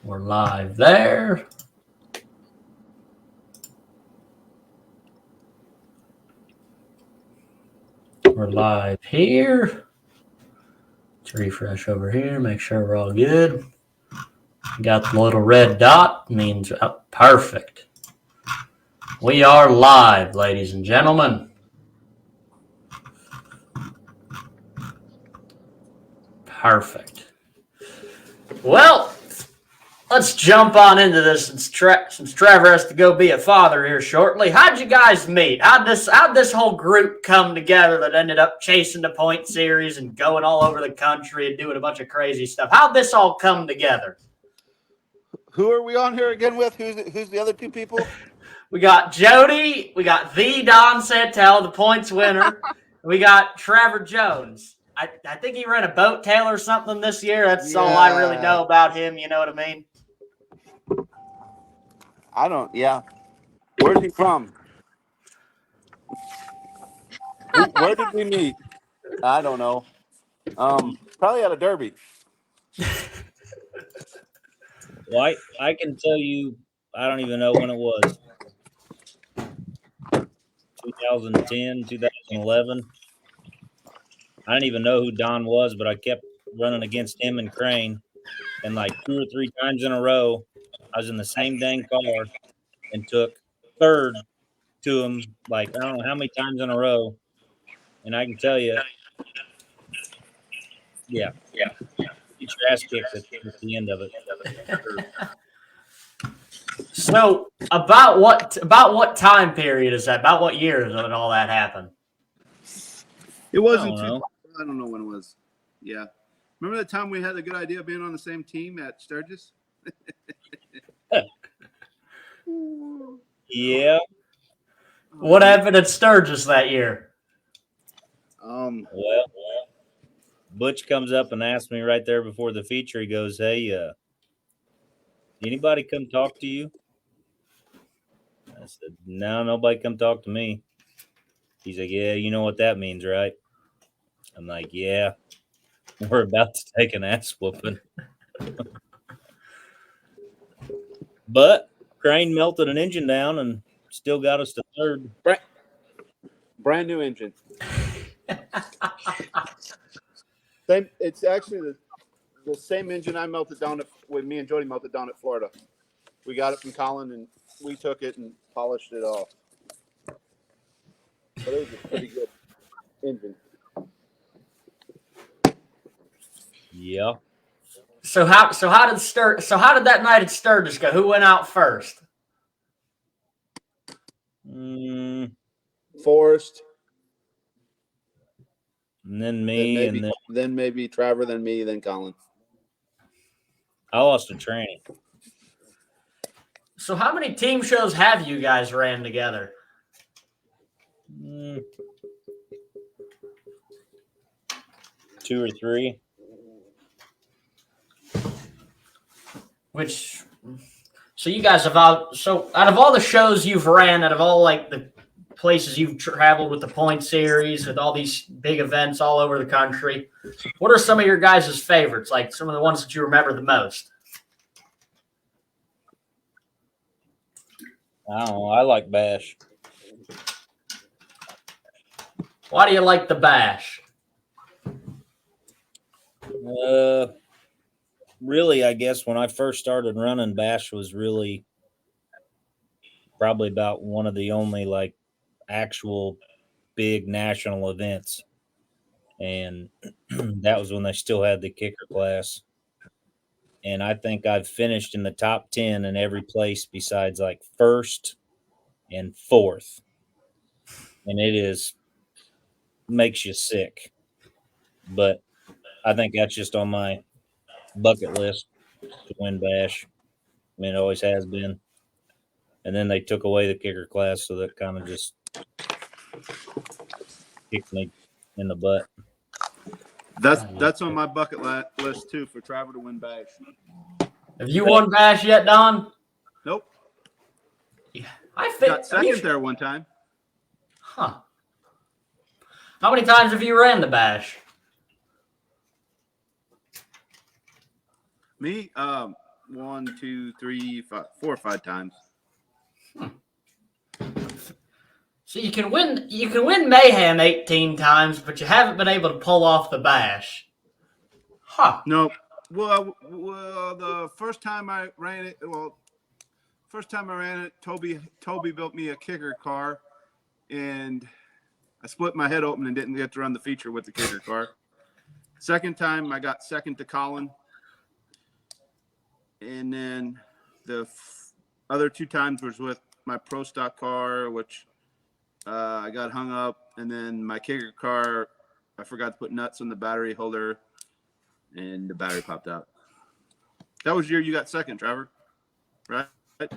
We're live there. We're live here. Let's refresh over here, make sure we're all good. Got the little red dot, means perfect. We are live, ladies and gentlemen. Perfect. Well, let's jump on into this since Travor has to go be a father here shortly. How'd you guys meet? How'd this whole group come together that ended up chasing the point series and going all over the country and doing a bunch of crazy stuff? How'd this all come together? Who are we on here again with? Who's the other two people? We got Jody. We got the Don Santel, the points winner. We got Travor Jones. I think he ran a boat tail or something this year. That's all I really know about him. You know what I mean? I don't. Yeah. Where's he from? Where did we meet? I don't know. Probably out of Derby. Well, I can tell you, I don't even know when it was. 2010, 2011. I didn't even know who Don was, but I kept running against him and Crane. And like 2 or 3 times in a row, I was in the same dang car and took third to him, like, I don't know how many times in a row. And I can tell you, yeah. Get your ass kicked at the end of it. So about what time period is that? About what year is when all that happened? It wasn't too. I don't know when it was. Yeah. Remember the time we had a good idea of being on the same team at Sturgis? Yeah. What happened at Sturgis that year? Well, Butch comes up and asks me right there before the feature. He goes, "Hey, anybody come talk to you?" I said, "No, nobody come talk to me." He's like, "Yeah, you know what that means, right?" I'm like, "Yeah, we're about to take an ass whooping." But Crane melted an engine down and still got us to third. Brand new engine. It's actually the same engine I melted down when me and Jody melted down at Florida. We got it from Colin and we took it and polished it off. But it was a pretty good engine. Yeah. So how did that night at Sturgis go? Who went out first? Forrest. And then me, then maybe Travor, then me, then Colin. I lost a tranny. So how many team shows have you guys ran together? 2 or 3. So you guys have out of all the shows you've ran, out of all like the places you've traveled with the point series, with all these big events all over the country, what are some of your guys' favorites? Like some of the ones that you remember the most? I don't know. I like Bash. Why do you like the Bash? Really, I guess when I first started running, Bash was really probably about one of the only like actual big national events. And that was when they still had the kicker class. And I think I've finished in the top 10 in every place besides like first and fourth. And makes you sick. But I think that's just on my bucket list to win Bash. I mean, it always has been. And then they took away the kicker class, so that kind of just kicked me in the butt. That's on my bucket list too, for Travor to win Bash. Have you won Bash yet, Don? Nope. Yeah, got second there one time. Huh. How many times have you ran the Bash? Me, 1, 2, 3, 5, 4 or 5 times. So you can win Mayhem 18 times, but you haven't been able to pull off the bash. Huh. No. Well, the first time I ran it, Toby built me a kicker car, and I split my head open and didn't get to run the feature with the kicker car. Second time, I got second to Colin. And then the other 2 times was with my Pro Stock car, which I got hung up. And then my kicker car, I forgot to put nuts on the battery holder, and the battery popped out. That was the year you got second, Travor, right? That's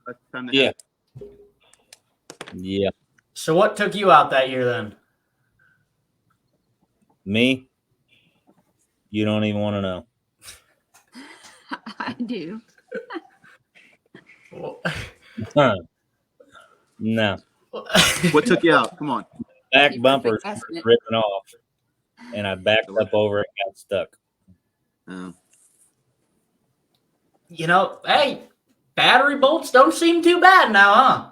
the time they Yeah. had it. Yeah. So what took you out that year then? Me? You don't even want to know. I do. Huh. No. What took you out? Come on. Back You bumper perfect was estimate. ripping off, and I backed up over it and got stuck. You know, hey, battery bolts don't seem too bad now, huh?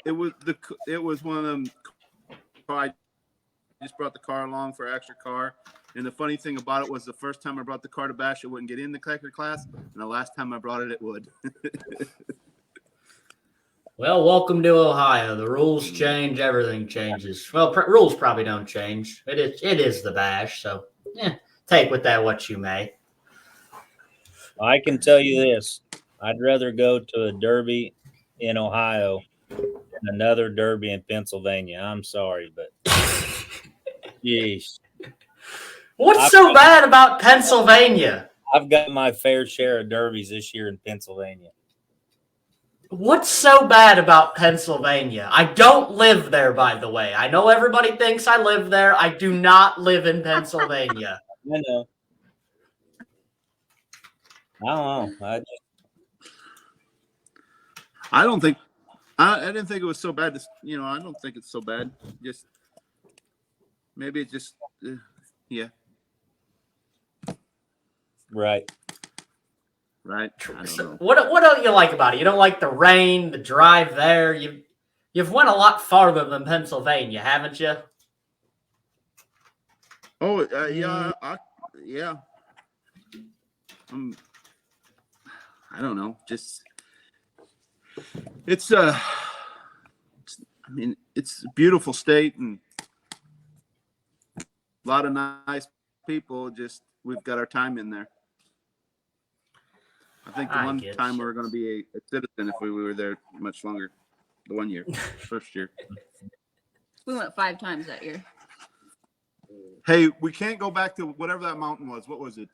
It was one of them. I just brought the car along for extra car. And the funny thing about it was the first time I brought the car to bash, it wouldn't get in the kicker class. And the last time I brought it, it would. Well, welcome to Ohio. The rules change, everything changes. Well, rules probably don't change. It is the bash, so take with that what you may. I can tell you this: I'd rather go to a derby in Ohio than another derby in Pennsylvania. I'm sorry, but jeez, What's so bad about Pennsylvania? I've got my fair share of derbies this year in Pennsylvania. What's so bad about Pennsylvania? I don't live there, by the way. I know everybody thinks I live there. I do not live in Pennsylvania. I know. I don't know. I didn't think it was so bad. I don't think it's so bad. Just maybe it just, yeah. Right. Right. I don't So know. what don't you like about it? You don't like the rain, the drive there. You've went a lot farther than Pennsylvania, haven't you? Oh, yeah. Yeah. I don't know. Just it's a beautiful state and a lot of nice people. Just we've got our time in there. I think the one time we were going to be a citizen if we were there much longer. The 1 year, first year. We went 5 times that year. Hey, we can't go back to whatever that mountain was. What was it?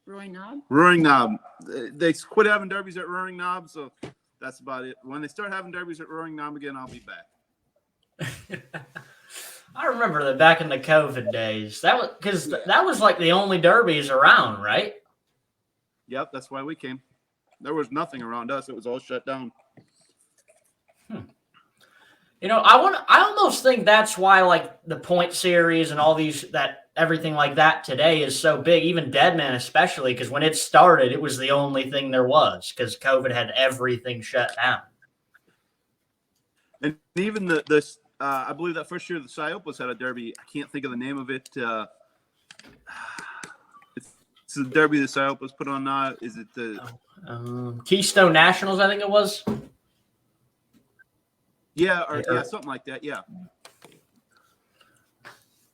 Roy Knob. Roaring Knob. They quit having derbies at Roaring Knob, so that's about it. When they start having derbies at Roaring Knob again, I'll be back. I remember that back in the COVID days. That was because that was like the only derbies around, right? Yep, that's why we came. There was nothing around us. It was all shut down. You know, I almost think that's why like the point series and all these everything like that today is so big, even Deadman especially, because when it started, it was the only thing there was because COVID had everything shut down. And even I believe that first year the Psyopos had a derby. I can't think of the name of it. It's the derby the Psyopos put on now. Is it the Keystone Nationals? I think it was. Yeah, something like that. Yeah.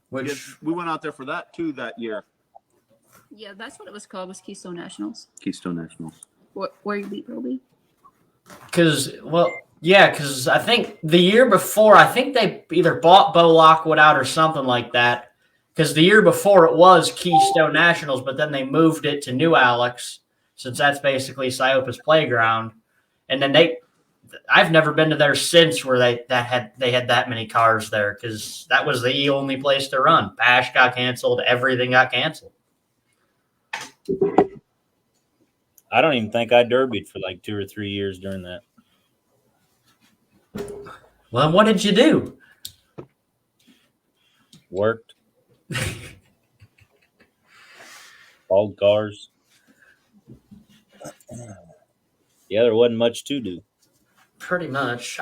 Which we went out there for that too that year. Yeah, that's what it was called. Was Keystone Nationals. Keystone Nationals. Where you beat Roby? Because I think the year before, I think they either bought Bo Lockwood out or something like that. Because the year before it was Keystone Nationals, but then they moved it to New Alex, since that's basically Psyopus Playground. And then I've never been to there since where they had that many cars there because that was the only place to run. Bash got canceled. Everything got canceled. I don't even think I derbied for like 2 or 3 years during that. Well, what did you do? Worked. Bald cars. Yeah, there wasn't much to do. Pretty much.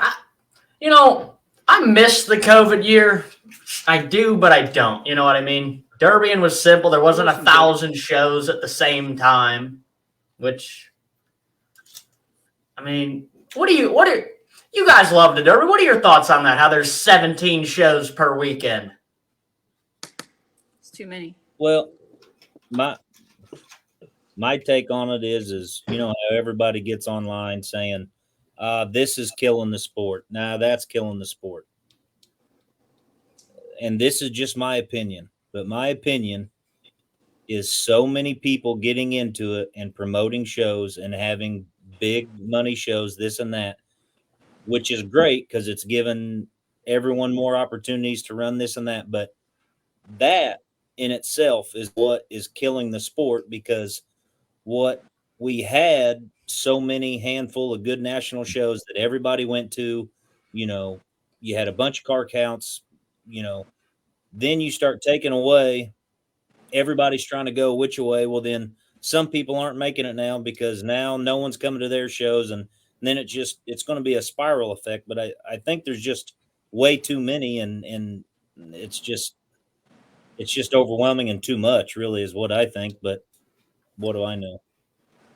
I miss the COVID year. I do, but I don't. You know what I mean? Derbying was simple. There wasn't 1,000 shows at the same time, which, I mean, what are you guys love the Derby? What are your thoughts on that? How there's 17 shows per weekend? It's too many. Well, my take on it is you know how everybody gets online saying this is killing the sport. Nah, that's killing the sport. And this is just my opinion, but my opinion is so many people getting into it and promoting shows and having big money shows, this and that, which is great because it's given everyone more opportunities to run this and that. But that in itself is what is killing the sport, because what we had so many handful of good national shows that everybody went to, you know, you had a bunch of car counts, you know, then you start taking away, everybody's trying to go which way. Well, then some people aren't making it now because now no one's coming to their shows. And then it's going to be a spiral effect. But I think there's just way too many and it's just overwhelming and too much, really, is what I think. But what do I know?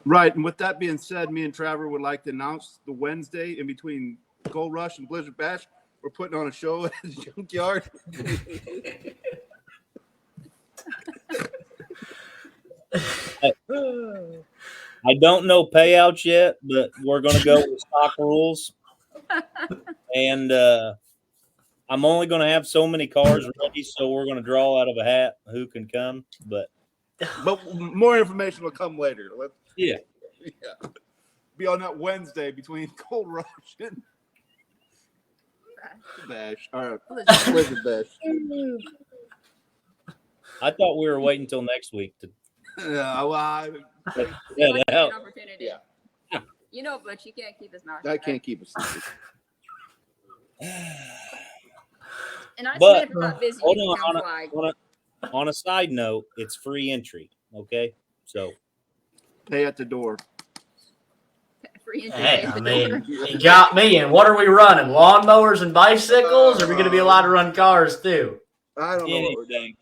Right. And with that being said, me and Travor would like to announce the Wednesday in between Gold Rush and Blizzard Bash, we're putting on a show at the junkyard. I don't know payouts yet, but we're going to go with stock rules. And I'm only going to have so many cars ready, so we're going to draw out of a hat who can come. But more information will come later. Yeah. Be on that Wednesday between Gold Rush and Bash. All right. Blizzard Bash. I thought we were waiting until next week to. Opportunity. Yeah. You know, but you can't keep his mouth. I can't keep a secret. And I But said if I'm busy, hold you can on, on a side note, it's free entry. Okay, so pay at the door. Free entry Hey, at I the mean, door. you got me. And what are we running? Lawnmowers and bicycles? Or are we going to be allowed to run cars too? I don't know what we're doing. anything.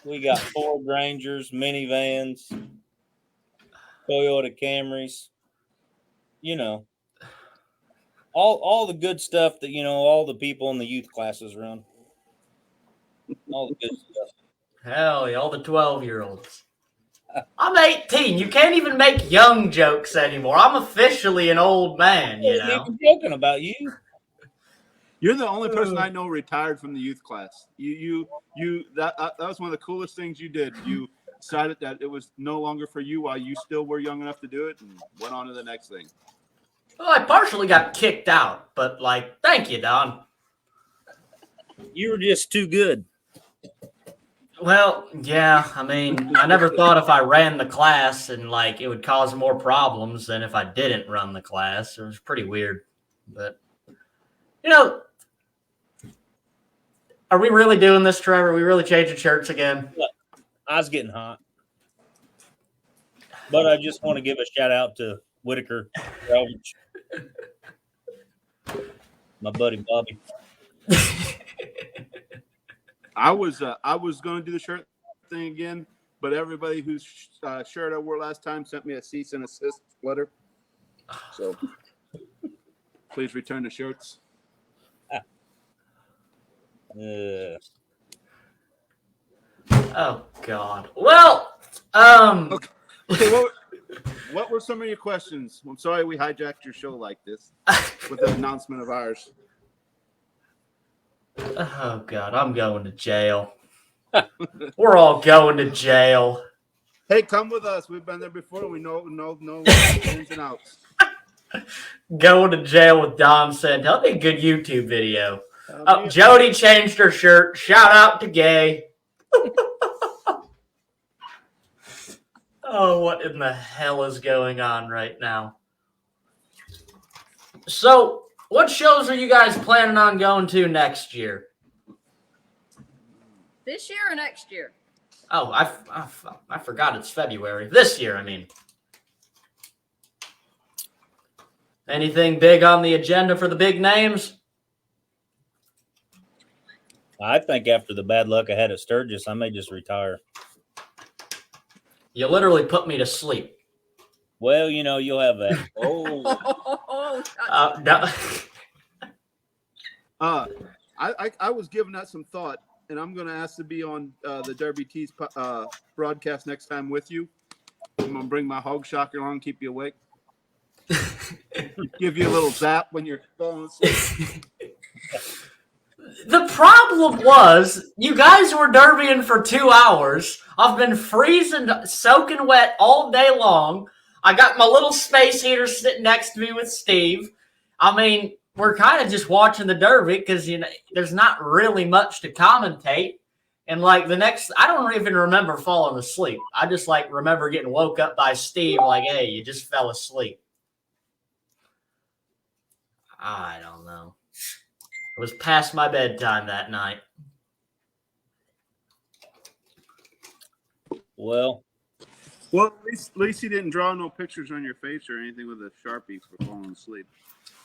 We got Ford Rangers, minivans, Toyota Camrys. You know, all the good stuff that all the people in the youth classes run. All the good stuff. Hell yeah, all the 12-year-olds. I'm 18. You can't even make young jokes anymore. I'm officially an old man, you know. I'm joking about you. You're the only person I know retired from the youth class. That was one of the coolest things you did. You decided that it was no longer for you while you still were young enough to do it, and went on to the next thing. Well, I partially got kicked out, but thank you, Don. You were just too good. Well, yeah, I mean, I never thought if I ran the class and it would cause more problems than if I didn't run the class. It was pretty weird. But are we really doing this, Trevor? Are we really changing shirts again? I was getting hot. But I just want to give a shout out to Whitaker, my buddy Bobby. I was going to do the shirt thing again, but everybody whose shirt I wore last time sent me a cease and assist letter. So please return the shirts. Oh God. Well, Okay, what were some of your questions? I'm sorry we hijacked your show like this with an announcement of ours. Oh God, I'm going to jail. We're all going to jail. Hey, come with us. We've been there before. We know ins and outs. Going to jail with Don Santel. That'd be a good YouTube video. Jody changed her shirt. Shout out to Gay. Oh, what in the hell is going on right now? So, what shows are you guys planning on going to next year? This year or next year? Oh, I forgot it's February. This year, I mean. Anything big on the agenda for the big names? I think after the bad luck I had at Sturgis, I may just retire. You literally put me to sleep. Well, you'll have that. Oh, No. I was giving that some thought, and I'm going to ask to be on the Derby Tees broadcast next time with you. I'm going to bring my hog shocker on, keep you awake. Give you a little zap when you're falling asleep. The problem was, you guys were derbying for 2 hours. I've been freezing, soaking wet all day long. I got my little space heater sitting next to me with Steve. I mean, we're kind of just watching the derby because, there's not really much to commentate. And, I don't even remember falling asleep. I just, remember getting woke up by Steve, hey, you just fell asleep. I don't know. It was past my bedtime that night. well, Well, at least you didn't draw no pictures on your face or anything with a Sharpie for falling asleep.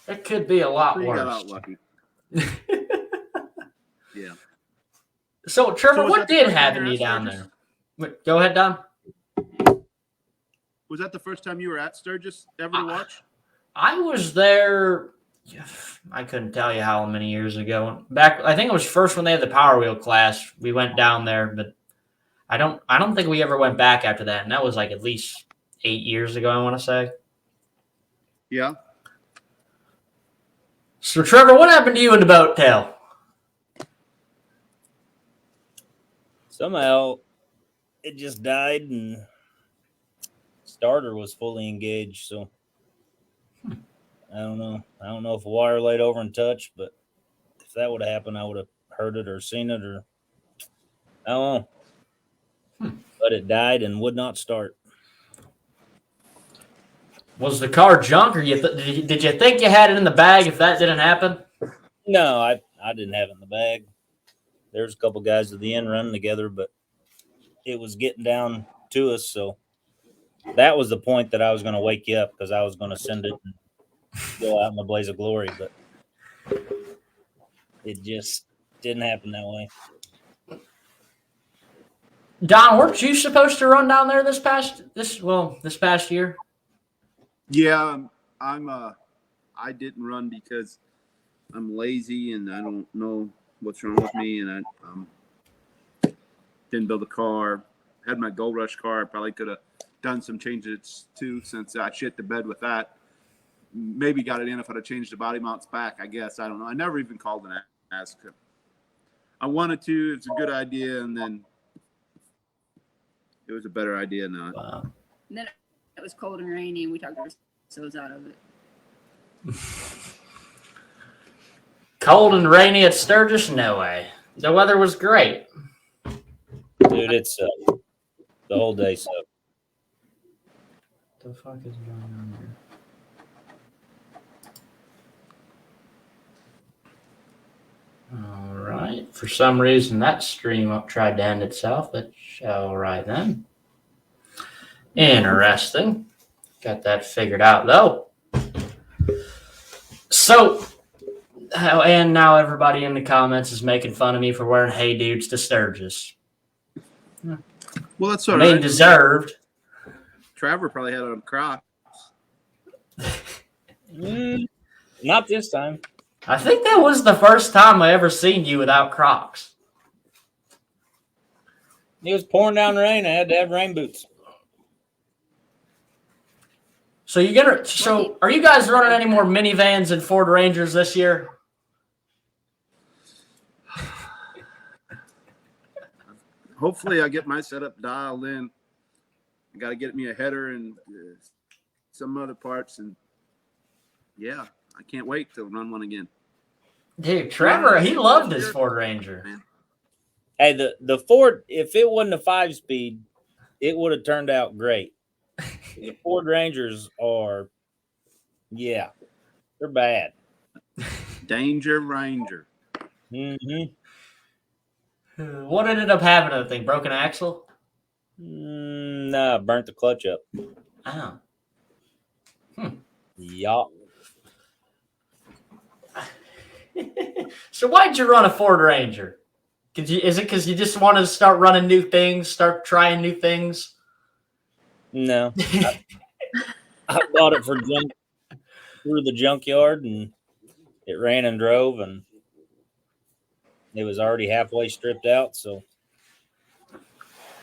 It could be a lot So you worse. got out lucky. Yeah. So, Trevor, So was what that the did first time happen you to were you at down Sturgis? there? Go ahead, Don. Was that the first time you were at Sturgis ever to watch? I was there. I couldn't tell you how many years ago. Back, I think it was first when they had the Power Wheel class. We went down there, but I don't think we ever went back after that. And that was at least 8 years ago, I want to say. Yeah. So, Trevor, what happened to you in the boat tail? somehow it just died and starter was fully engaged. So I don't know. I don't know if a wire laid over and touched, but if that would have happened, I would have heard it or seen it, or I don't know. But it died and would not start. Was the car junk, or did you think you had it in the bag if that didn't happen? No, I didn't have it in the bag. There's a couple guys at the end running together, but it was getting down to us. So that was the point that I was going to wake you up, because I was going to send it and go out in the blaze of glory. But it just didn't happen that way. Don, weren't you supposed to run down there this past year? Yeah, I didn't run because I'm lazy and I don't know what's wrong with me, and I didn't build a car. Had my Gold Rush car. I probably could have done some changes too, since I shit the bed with that. Maybe got it in if I'd have changed the body mounts back, I guess. I don't know. I never even called and asked him. I wanted to. It's a good idea, and then it was a better idea not. Wow. And then it was cold and rainy, and we talked ourselves out of it. Cold and rainy at Sturgis? No way. The weather was great. Dude, it sucked. The whole day sucked. What the fuck is going on here? All right. For some reason, that stream tried to end itself, but all right then. Interesting. Got that figured out, though. So, and now everybody in the comments is making fun of me for wearing Hey Dudes to Sturgis. Well, that's all I mean, right. deserved. Travor probably had on Crocs. Not this time. I think that was the first time I ever seen you without Crocs. It was pouring down rain. I had to have rain boots. So are you guys running any more minivans and Ford Rangers this year? Hopefully, I get my setup dialed in. I got to get me a header and some other parts, and yeah, I can't wait to run one again. Dude, Trevor, he loved his Ford Ranger. Hey, the Ford, if it wasn't a 5-speed, it would have turned out great. The Ford Rangers are, yeah, they're bad. Danger Ranger. Mm-hmm. What ended up happening to the thing? Broken axle? Nah, burnt the clutch up. Oh. Yup. So why'd you run a Ford Ranger? Is it because you just wanted to start running new things, start trying new things? No. I bought it for junk through the junkyard, and it ran and drove, and it was already halfway stripped out, so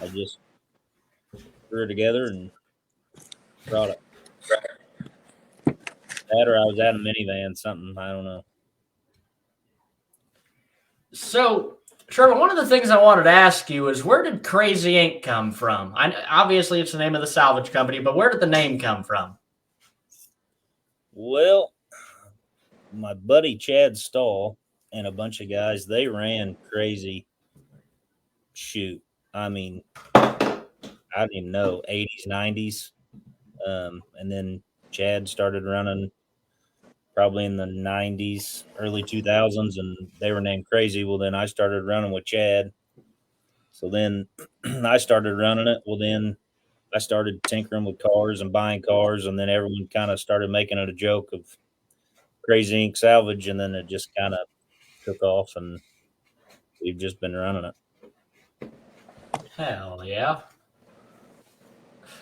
I just threw it together and brought it. That or I was at a minivan, something. I don't know. So, Trevor, one of the things I wanted to ask you is where did Crazy Ink come from? Obviously, it's the name of the salvage company, but where did the name come from? Well, my buddy Chad Stahl and a bunch of guys, they ran Crazy. Shoot, I mean, I don't even know, 80s, 90s. And then Chad started running probably in the 90s, early 2000s, and they were named Crazy. Well, then I started running with Chad. So then I started running it. Well, then I started tinkering with cars and buying cars, and then everyone kind of started making it a joke of Crazy Ink Salvage, and then it just kind of took off, and we've just been running it. Hell yeah.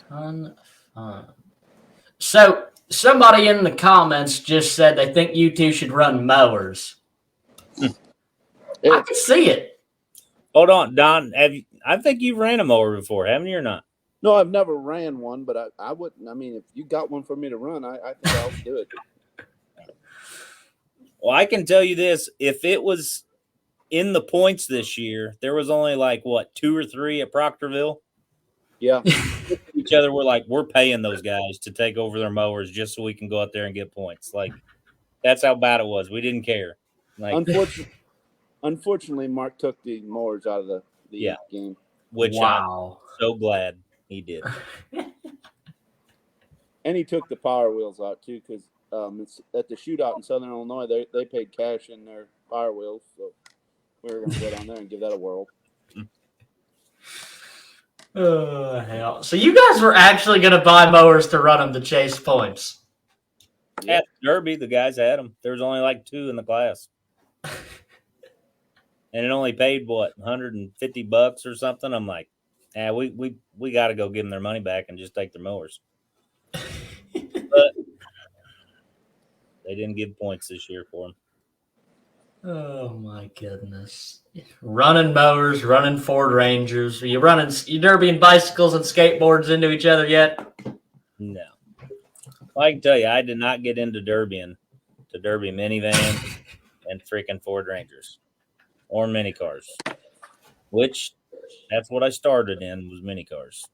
Fun. So, somebody in the comments just said they think you two should run mowers. I can see it. Hold on, Don. I think you've ran a mower before, haven't you, or not? No, I've never ran one, but I wouldn't. I mean, if you got one for me to run, I think I'll do it. Well, I can tell you this. If it was in the points this year, there was only like, 2 or 3 at Proctorville. Yeah. Each other, we're paying those guys to take over their mowers just so we can go out there and get points. Like, that's how bad it was. We didn't care. Like, unfortunately, Mark took the mowers out of the game. Which wow. I'm so glad he did. And he took the power wheels out too, because it's at the shootout in Southern Illinois, they paid cash in their power wheels, so we were going to go down there and give that a whirl. Oh, hell. So you guys were actually going to buy mowers to run them to chase points? At the Derby, the guys had them. There was only like 2 in the class. And it only paid, $150 or something? I'm like, we got to go give them their money back and just take their mowers. But they didn't give points this year for them. Oh my goodness! Running mowers, running Ford Rangers. Are you derbying bicycles and skateboards into each other yet? No. Well, I can tell you, I did not get into derbying to derby minivans and freaking Ford Rangers or mini cars, which that's what I started in, was mini cars.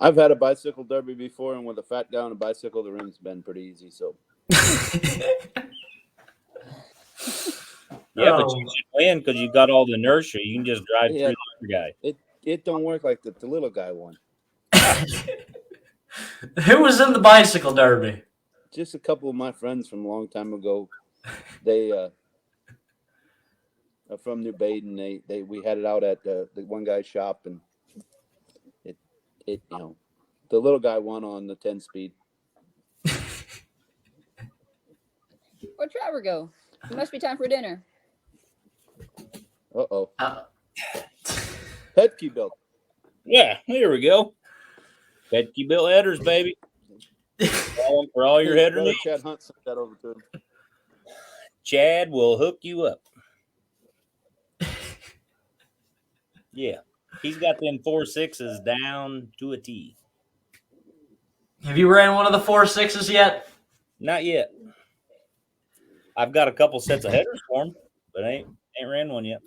I've had a bicycle derby before, and with a fat guy on a bicycle, the rim's been pretty easy. So. Yeah, but you should win because you got all the inertia. You can just drive through the other guy. It don't work like the little guy one. Who was in the bicycle derby? Just a couple of my friends from a long time ago. They are from New Baden. We had it out at the one guy's shop, and it the little guy won on the 10-speed. Where'd Travor go? It must be time for dinner. Uh-oh. Petke built. Yeah, here we go. Petke built headers, baby. For all your header needs. Chad Hunt sent that over to him. Chad will hook you up. Yeah. He's got them 4.6s down to a T. Have you ran one of the 4.6s yet? Not yet. I've got a couple sets of headers for him, but I ain't ran one yet.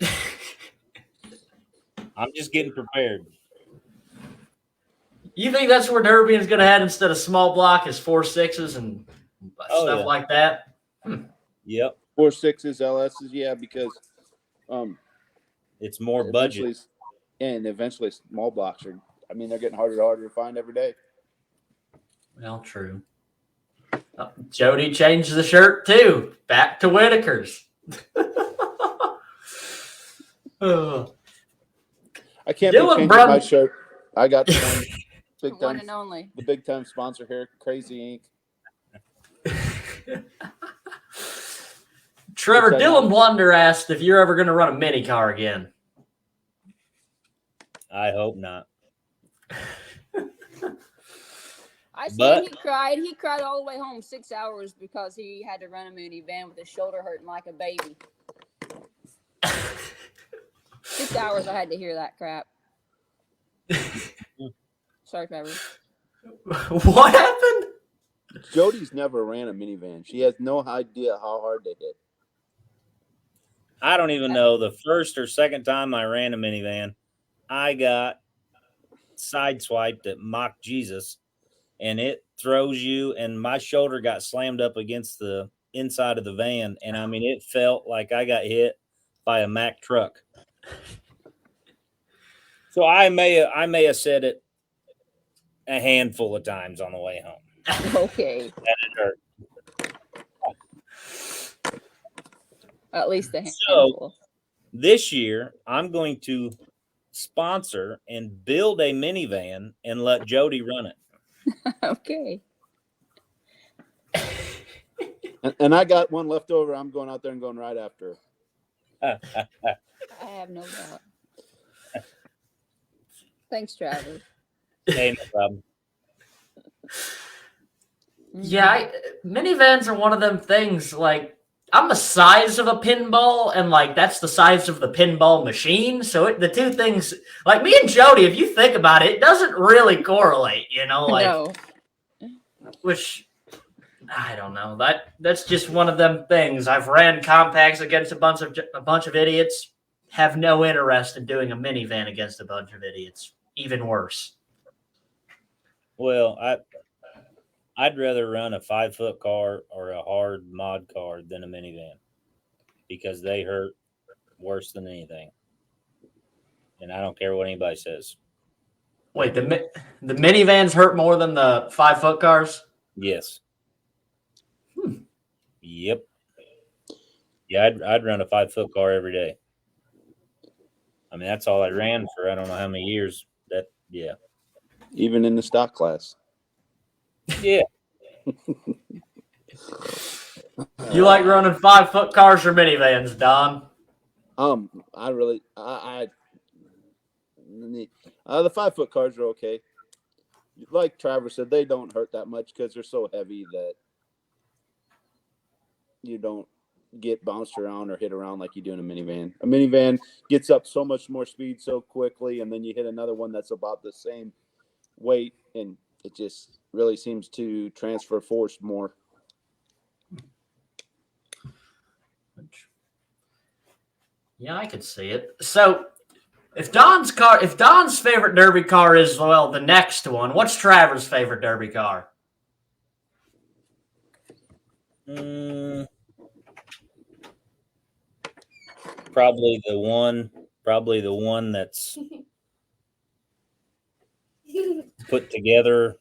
I'm just getting prepared. You think that's where derbying's going to head instead of small block is 4.6s and stuff like that? Yep. 4.6s, LSs, yeah, because it's more budget. And eventually small blocks are, they're getting harder and harder to find every day. Well, true. Jody changed the shirt too. Back to Whitaker's. I can't Dylan be changing Brun- my shirt. I got the one big One time, and only. the big time sponsor here, Crazy Ink. Trevor, Which I Dylan got. Blunder asked if you're ever going to run a mini car again. I hope not. I seen But- he cried. He cried all the way home 6 hours because he had to run a minivan with his shoulder hurting like a baby. 6 hours I had to hear that crap. Sorry, Trevor. What happened? Jody's never ran a minivan. She has no idea how hard they hit. I don't even know the first or second time I ran a minivan, I got sideswiped at Mock Jesus, and it throws you, and my shoulder got slammed up against the inside of the van, and I mean, it felt like I got hit by a Mack truck. So I may have said it a handful of times on the way home. Okay. That it hurt. At least a So- handful. This year, I'm going to sponsor and build a minivan and let Jody run it. Okay. And I got one left over. I'm going out there and going right after her. I have no doubt. Thanks, Travor. Hey, no problem. Yeah, minivans are one of them things. Like, I'm the size of a pinball, and like that's the size of the pinball machine. So the two things, like me and Jody, if you think about it, it doesn't really correlate. You know, like No. which I don't know. That's just one of them things. I've ran compacts against a bunch of idiots. Have no interest in doing a minivan against a bunch of idiots. Even worse. Well, I'd rather run a 5-foot car or a hard mod car than a minivan because they hurt worse than anything. And I don't care what anybody says. Wait, the minivans hurt more than the 5-foot cars? Yes. Yep. Yeah, I'd run a 5-foot car every day. I mean, that's all I ran for I don't know how many years. Yeah. Even in the stock class. Yeah. You like running 5-foot cars or minivans, Don? The 5-foot cars are okay. Like Travor said, they don't hurt that much because they're so heavy that you don't get bounced around or hit around like you do in a minivan. A minivan gets up so much more speed so quickly, and then you hit another one that's about the same weight, and it just really seems to transfer force more. Yeah, I could see it. So, if Don's favorite derby car is the next one, what's Travor's favorite derby car? Probably the one that's put together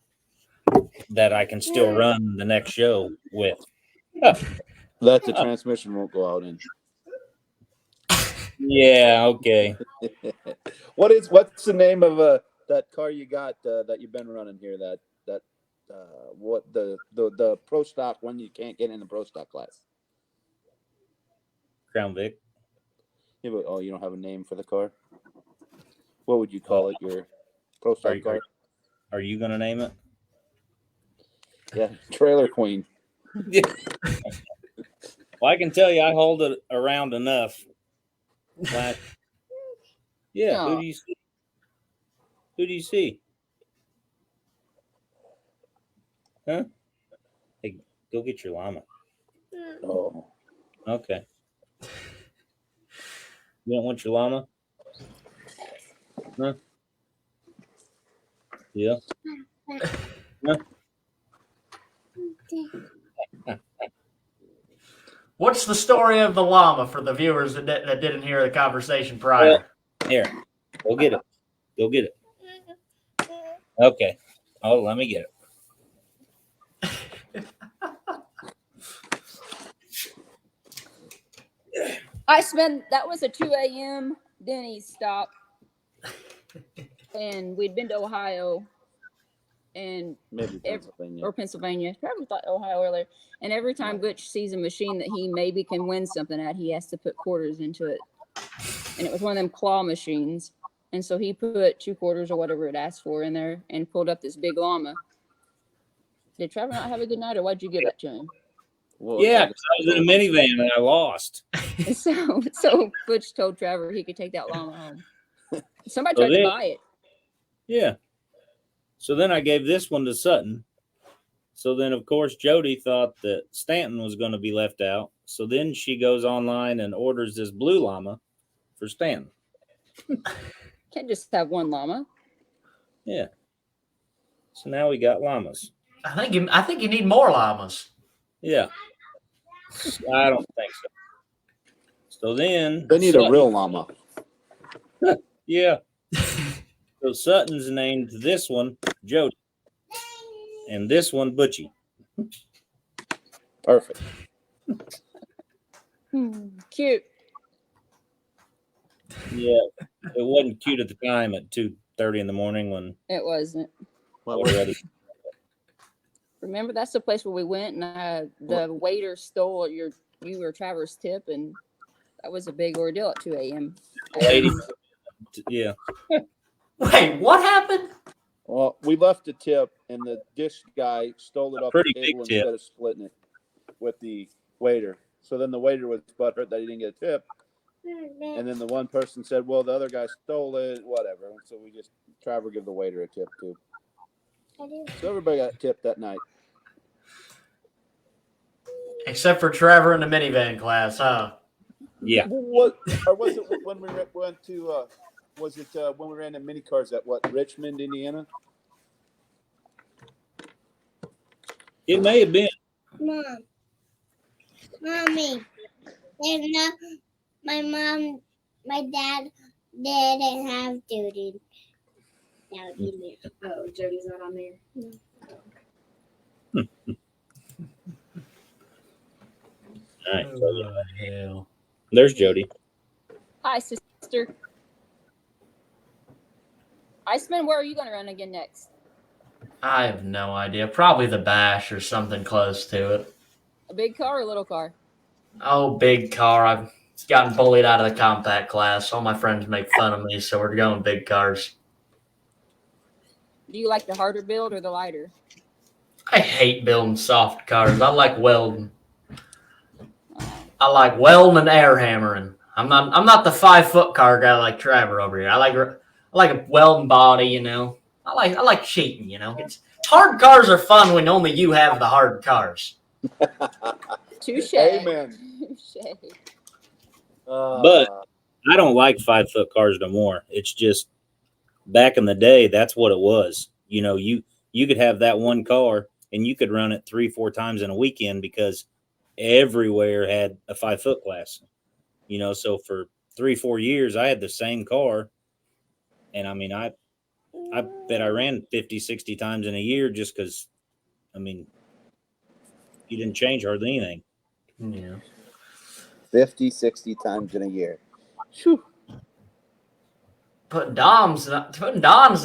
that I can still run the next show with. That the transmission won't go out in. Yeah, okay. What's the name of that car you got that you've been running here? What the pro stock one you can't get in the pro stock class? Crown Vic. Yeah, but, you don't have a name for the car. What would you call it? Your pro stock car? Are you going to name it? Yeah, Trailer Queen. Well, I can tell you I hold it around enough. Yeah, No. Who do you see? Who do you see? Huh? Hey, go get your llama. Oh, Okay. You don't want your llama? Huh? Yeah. Huh? What's the story of the llama for the viewers that didn't hear the conversation prior? Well, here, go get it. Go get it. Okay. Oh, let me get it. That was a 2 a.m. Denny stopped, and we'd been to Ohio, and Maybe Pennsylvania. or Pennsylvania. Trevor thought Ohio earlier. And every time Butch sees a machine that he maybe can win something at, he has to put quarters into it. And it was one of them claw machines. And so he put 2 quarters or whatever it asked for in there and pulled up this big llama. Did Trevor not have a good night, or why'd you give that to him? Well, Yeah, because I was in a minivan and I lost. And so Butch told Trevor he could take that llama home. Somebody So tried to then- buy it. Yeah. So then I gave this one to Sutton. So then, of course, Jody thought that Stanton was going to be left out. So then she goes online and orders this blue llama for Stanton. Can't just have one llama. Yeah. So now we got llamas. I think you need more llamas. Yeah. I don't think so. So then they need a real llama. Yeah. So Sutton's named this one Jody. And this one Butchie. Perfect. Cute. Yeah. It wasn't cute at the time at 2:30 in the morning when It wasn't. Well, we were ready. Remember, that's the place where we went, and the waiter stole you or Traver's tip, and that was a big ordeal at 2 a.m. Lady. Yeah. Wait, what happened? well, we left a tip, and the dish guy stole it off Pretty the big table tip. instead of splitting it with the waiter. So then the waiter was butthurt that he didn't get a tip. And then the one person said, well, the other guy stole it, whatever. And so Travor give the waiter a tip too. So everybody got tipped that night. Except for Travor in the minivan class, huh? Yeah. What? Or was it when we went to? Was it when we ran the mini cars at Richmond, Indiana? It may have been. Mommy, there's no, my dad didn't have Jody. No, he didn't. Oh, Jody's not on there. All right. So, yeah. Hell. There's Jody. Hi, sister. Iceman, where are you going to run again next? I have no idea. Probably the Bash or something close to it. A big car or a little car? Oh, big car. I've gotten bullied out of the compact class. All my friends make fun of me, so we're going big cars. Do you like the harder build or the lighter? I hate building soft cars. I like welding. I like welding and air hammering. I'm not the 5-foot car guy like Travor over here. I like a welding body, you know. I like cheating, you know. Hard cars are fun when only you have the hard cars. Touche. Amen. Touche. But I don't like 5-foot cars no more. It's just back in the day, that's what it was. You know, you could have that one car and you could run it 3-4 times in a weekend because everywhere had a 5-foot class. You know, so for 3-4 years, I had the same car. And I mean, I bet I ran 50, 60 times in a year just because, I mean, you didn't change hardly anything. Yeah. 50, 60 times in a year. Whew. Putting Don's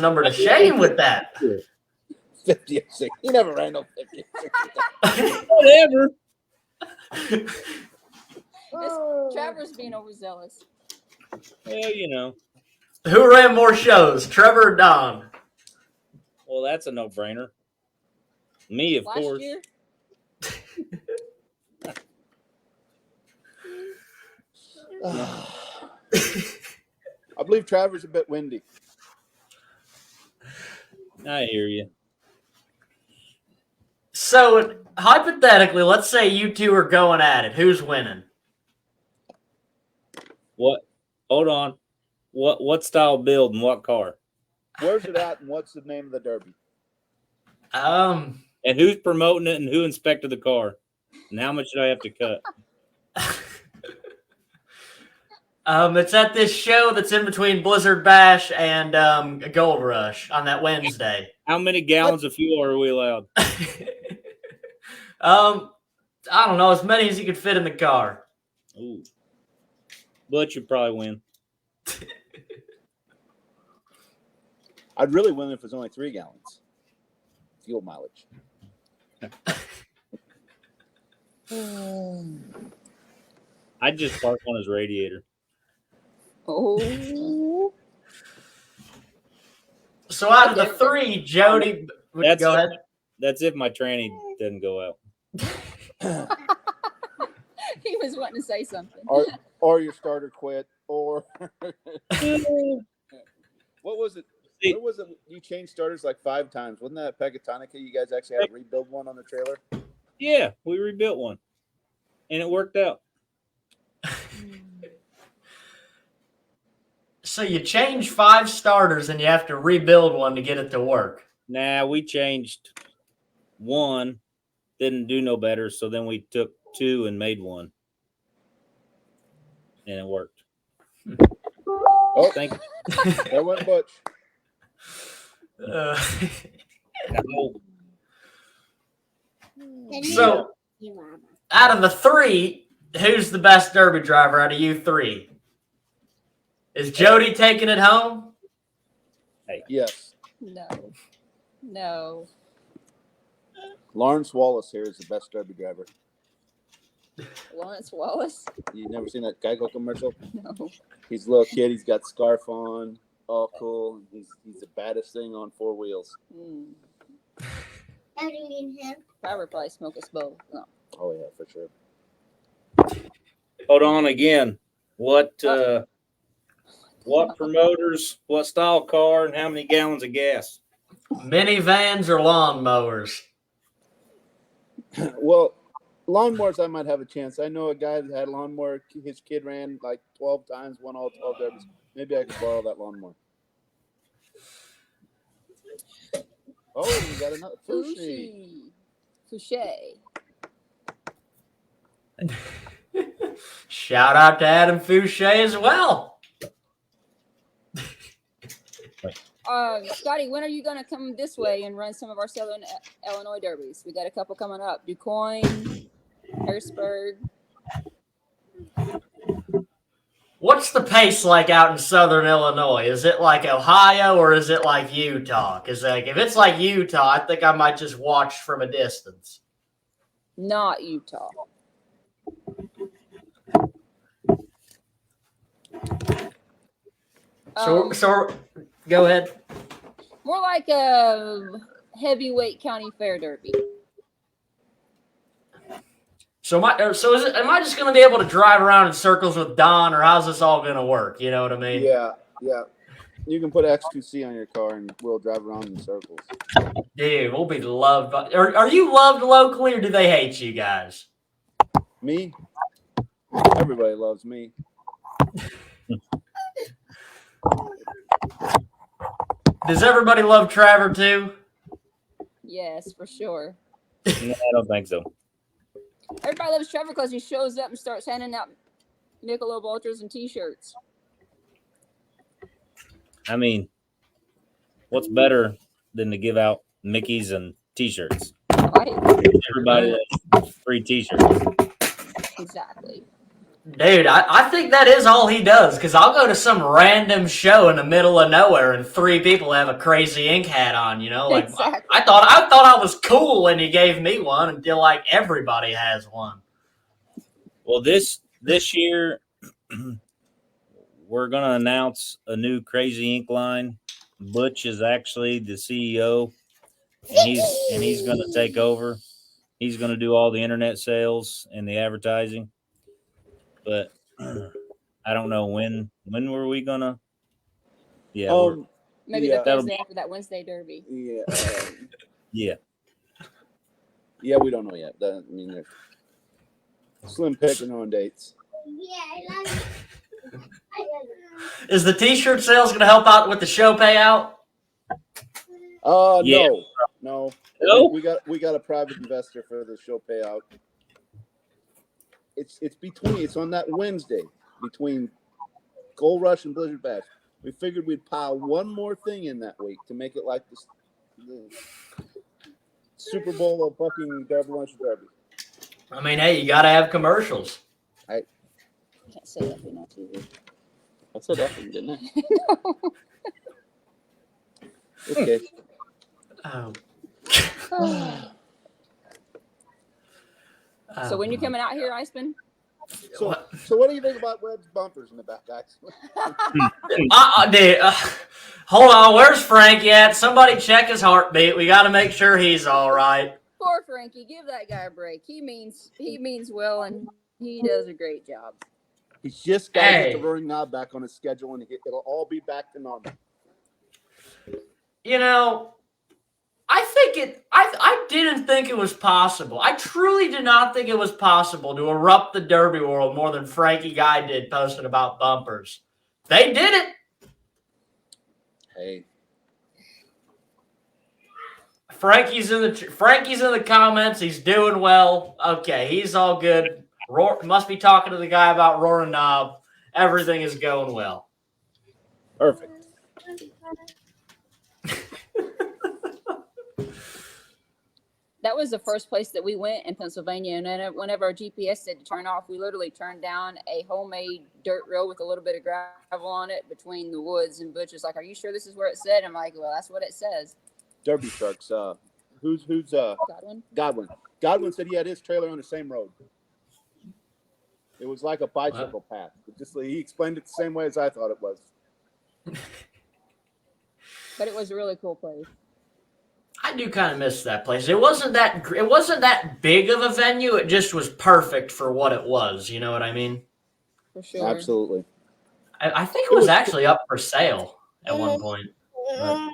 number to shame with that. 50 or 60. He never ran no 50 or 60. Whatever. Travor's being overzealous. Well, you know. Who ran more shows, Trevor or Don? Well, that's a no-brainer. Me, of Last course. year? I believe Travor's a bit windy. I hear you. So, hypothetically, let's say you two are going at it. Who's winning? What? Hold on. What style build and what car? Where's it at and what's the name of the derby? And who's promoting it and who inspected the car? And how much did I have to cut? It's at this show that's in between Blizzard Bash and Gold Rush on that Wednesday. How many gallons of fuel are we allowed? I don't know, as many as you could fit in the car. Ooh. Butch would probably win. I'd really win if it was only 3 gallons fuel mileage. I'd just park on his radiator. Oh, So out of the 3, Jody, That's go ahead. That's if my tranny doesn't go out. he was wanting to say something. Or your starter quit, or what was it? What was it? You changed starters like 5 times. Wasn't that Pegatonica? You guys actually had to rebuild one on the trailer? Yeah, we rebuilt one, and it worked out. So you change 5 starters and you have to rebuild one to get it to work. Nah, we changed one, didn't do no better, so then we took 2 and made one, and it worked. Oh, Thank you. there went Butch. Uh, No. so out of the 3, who's the best Derby driver out of you 3? Is Jody taking it home? Yes. No. Lawrence Wallace here is the best Derby driver. Lawrence Wallace? You never seen that Geico commercial? No. He's a little kid. He's got scarf on, all cool. He's the baddest thing on 4 wheels. How do you mean him? Travor probably smoke us both. No. Oh yeah, for sure. Hold on again. What promoters, what style car, and how many gallons of gas? Minivans or lawnmowers? Well, lawnmowers, I might have a chance. I know a guy that had a lawnmower. His kid ran like 12 times, won all 12 derbies. Maybe I could borrow that lawnmower. Oh, we got another Fouché. Fouché. Shout out to Adam Fouché as well. Scotty, when are you going to come this way and run some of our Southern Illinois derbies? We got a couple coming up. DuQuoin, Harrisburg. What's the pace like out in Southern Illinois? Is it like Ohio or is it like Utah? Because like if it's like Utah, I think I might just watch from a distance. Not Utah. So go ahead. More like a heavyweight county fair derby. So am I just going to be able to drive around in circles with Don, or how's this all going to work? You know what I mean? Yeah. You can put X2C on your car and we'll drive around in circles. Dude, we'll be loved. Are you loved locally, or do they hate you guys? Me? Everybody loves me. Does everybody love Travor too? Yes, for sure. No, I don't think so. Everybody loves Travor because he shows up and starts handing out Michelob Ultras and T-shirts. I mean, what's better than to give out Mickeys and T-shirts? Right? Everybody loves free T-shirts. Exactly. Dude, I think that is all he does, because I'll go to some random show in the middle of nowhere and 3 people have a crazy ink hat on, you know? Like Exactly. I thought I was cool when he gave me one until like everybody has one. Well, this year we're gonna announce a new Crazy Ink line. Butch is actually the CEO, and he's gonna take over. He's gonna do all the internet sales and the advertising. But I don't know when were we gonna? Yeah, Maybe Yeah. the Thursday after that Wednesday derby. Yeah. yeah. Yeah, we don't know yet. I mean, they're slim picking on dates. Yeah, I love it. Is the T-shirt sales going to help out with the show payout? Yeah. No. No? We got a private investor for the show payout. It's on that Wednesday between Gold Rush and Blizzard Bash. We figured we'd pile one more thing in that week to make it like the Super Bowl of fucking Derby Lunch Derby. I mean, hey, you got to have commercials. Can't say that being on TV. I said effing, didn't I? Okay. Oh. So when you coming out here, Iceman? So What? what do you think about Webb's bumpers in the back, guys? Dude, hold on. Where's Frankie at? Somebody check his heartbeat. We got to make sure he's all right. Poor Frankie, give that guy a break. He means well, and he does a great job. He's just got to get the Hey. roaring knob back on his schedule, and it'll all be back to normal. You know, I didn't think it was possible. I truly did not think it was possible to erupt the Derby world more than Frankie Guy did posting about bumpers. They did it. Hey. Frankie's in the comments. He's doing well. Okay, he's all good. Must be talking to the guy about roaring knob. Everything is going well. Perfect. That was the first place that we went in Pennsylvania, and then whenever our GPS said to turn off, we literally turned down a homemade dirt road with a little bit of gravel on it between the woods, and Butch was like, "Are you sure this is where it said?" I'm like, "Well, that's what it says." Derby trucks. Who's Godwin. Godwin said he had his trailer on the same road. It was like a bicycle path. He explained it the same way as I thought it was. But it was a really cool place. I do kind of miss that place. It wasn't that big of a venue. It just was perfect for what it was. You know what I mean? For sure. Absolutely. I think it was actually up for sale at one point. But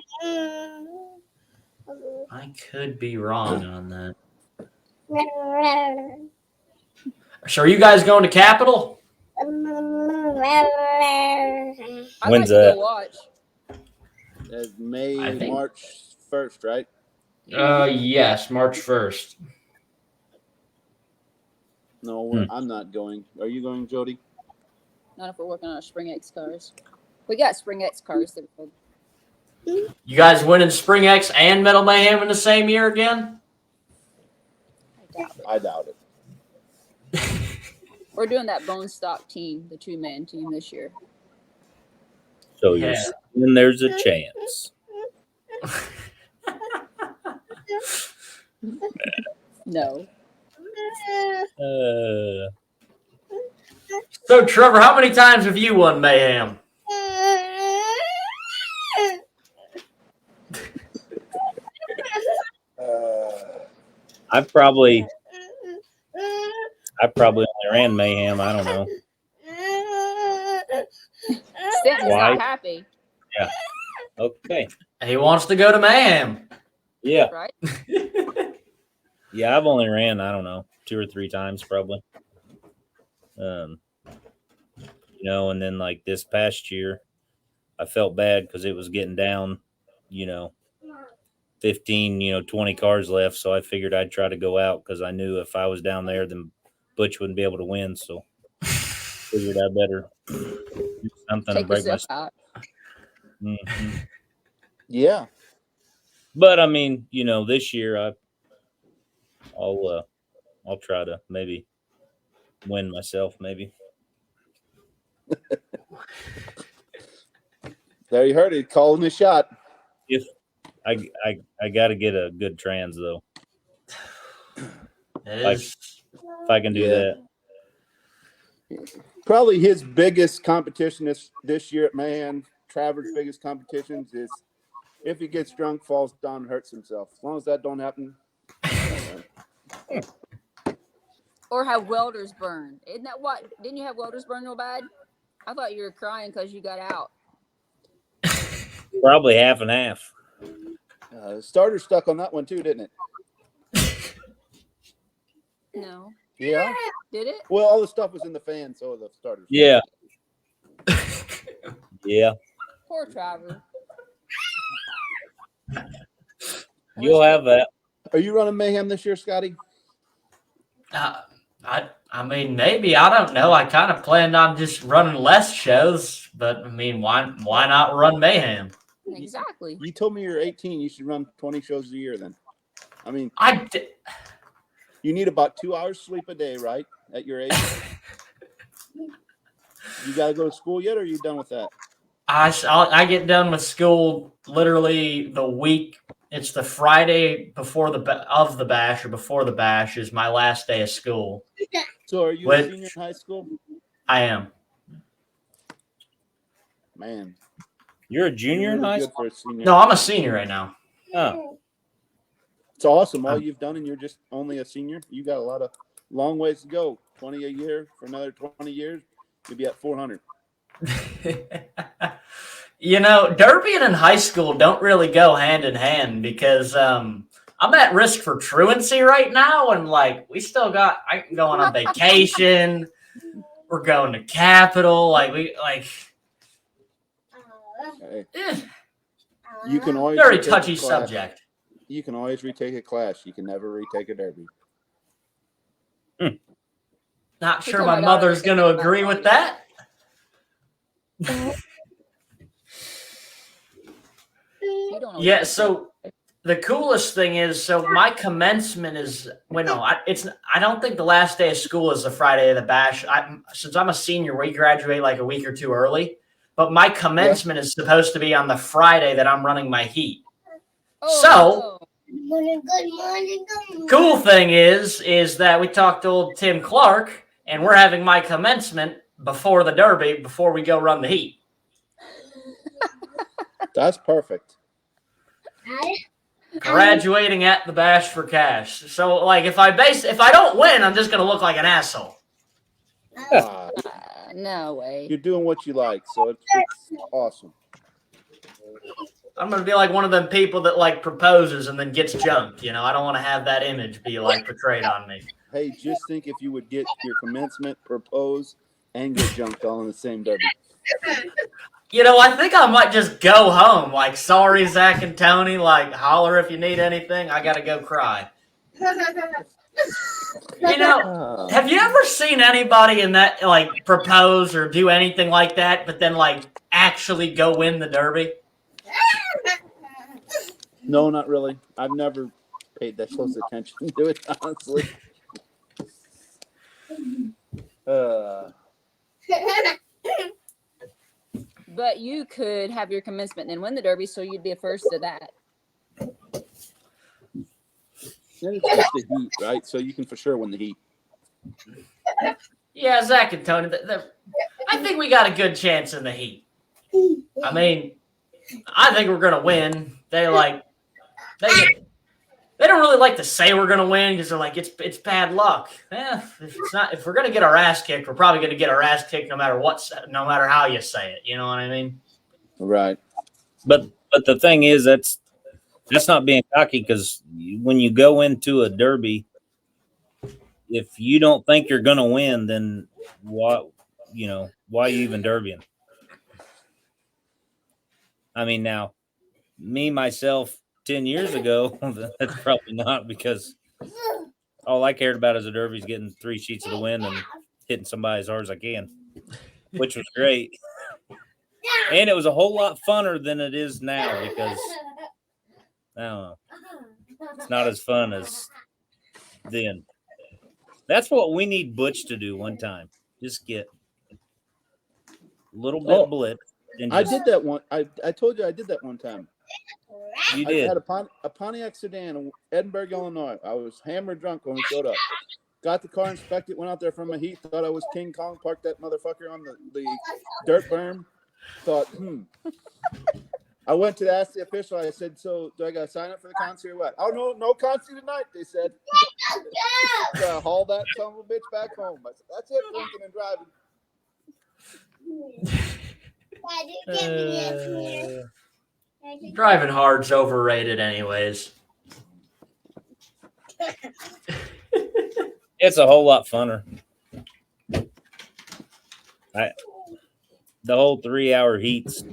I could be wrong on that. So are you guys going to Capitol? I'd When's like to that? go watch. That's I think- March 1st, right? Yes, March 1st. No, I'm not going. Are you going, Jody? Not if we're working on our Spring X cars. We got Spring X cars. You guys winning Spring X and Metal Mayhem in the same year again? I doubt it. We're doing that bone stock team, the 2-man team this year. So you're Yeah. saying there's a chance. No. So Trevor, how many times have you won Mayhem? I probably only ran Mayhem. I don't know. Stanton's Why? not happy, Okay. He wants to go to Mayhem. Yeah. right? Yeah, I've only ran, I don't know, 2 or 3 times probably. And then like this past year, I felt bad because it was getting down, 15, 20 cars left. So I figured I'd try to go out because I knew if I was down there, then Butch wouldn't be able to win. So figured I better do something to Take break my. yourself out. Mhm. Yeah. But I mean, this year I'll try to maybe win myself. Maybe. There you heard it. Calling a shot. If I got to get a good trans though. If I can do Yeah. that. Probably his biggest competition this year at Mayhem, Travor's biggest competitions is if he gets drunk, falls down, and hurts himself. As long as that don't happen. Or have welders burn. Isn't that what? Didn't you have welders burn real bad? I thought you were crying because you got out. Probably half and half. The starter stuck on that one too, didn't it? No. Yeah. Did it? Well, all the stuff was in the fan, so the starter. Yeah. Yeah. Poor Travor. You'll have that. Are you running Mayhem this year, Scotty? I mean, maybe. I don't know. I kind of planned on just running less shows, but I mean, why not run Mayhem? Exactly. You told me you're 18. You should run 20 shows a year then. I mean, You need about 2 hours sleep a day, right? At your age. You got to go to school yet, or are you done with that? I get done with school literally the week. It's the Friday before the bash or before the bash is my last day of school. So are you a senior in high school? I am. Man, You're a junior in really high good school? for a senior. No, I'm a senior right now. Oh, It's awesome. All you've done, and you're just only a senior. You got a lot of long ways to go. 20 a year for another 20 years. You'll be at 400. You know, derby and high school don't really go hand in hand because I'm at risk for truancy right now, and like I'm going on vacation. We're going to Capitol. Hey, you can always Very retake a touchy class. subject. You can always retake a class. You can never retake a derby. Not sure told my my daughter mother's to going to think about agree it. with that. You don't always Yeah, think so the coolest thing is, so my commencement is I don't think the last day of school is the Friday of the bash. Since I'm a senior, we graduate like a week or two early, but my commencement is supposed to be on the Friday that I'm running my heat. So Good morning, good morning, good morning. cool thing is that we talked to old Tim Clark, and we're having my commencement before the derby, before we go run the heat. That's perfect. Graduating at the bash for cash. So like if I don't win, I'm just gonna look like an asshole. no way. You're doing what you like, so it's awesome. I'm gonna be like one of them people that like proposes and then gets jumped. You know, I don't want to have that image be like portrayed on me. Hey, just think if you would get your commencement, propose, and get jumped all in the same derby. You know, I think I might just go home. Like, sorry, Zach and Tony. Like, holler if you need anything. I gotta go cry. You know, have you ever seen anybody in that like propose or do anything like that, but then like actually go win the derby? No, not really. I've never paid that close attention to it, honestly. But you could have your commencement and then win the derby, so you'd be a first to that. Then it's just the heat, right? So you can for sure win the heat. Yeah, Zach and Tony. I think we got a good chance in the heat. I mean, I think we're gonna win. They don't really like to say we're gonna win because they're like it's bad luck. If we're gonna get our ass kicked, we're probably gonna get our ass kicked no matter how you say it. You know what I mean? Right. but the thing is, that's not being cocky, because when you go into a derby, if you don't think you're going to win, then why are you even derbying? I mean, now, myself, 10 years ago, that's probably not, because all I cared about as a derby is getting 3 sheets of the win and hitting somebody as hard as I can, which was great. And it was a whole lot funner than it is now, because I don't know, it's not as fun as then. That's what we need Butch to do one time. Just get a little bit blitz. And I did that one. I told you I did that one time. You I did. had a Pontiac sedan in Edinburgh, Illinois. I was hammered drunk when we showed up. Got the car inspected, went out there from a heat, thought I was King Kong, parked that motherfucker on the dirt berm. Thought, I went to ask the official. I said, "So do I got to sign up for the concert or what?" "Oh, no concert tonight," they said. Haul that son of a bitch back home. I said, "That's it, drinking and driving." Driving hard's overrated, anyways. It's a whole lot funner. The whole 3-hour heats,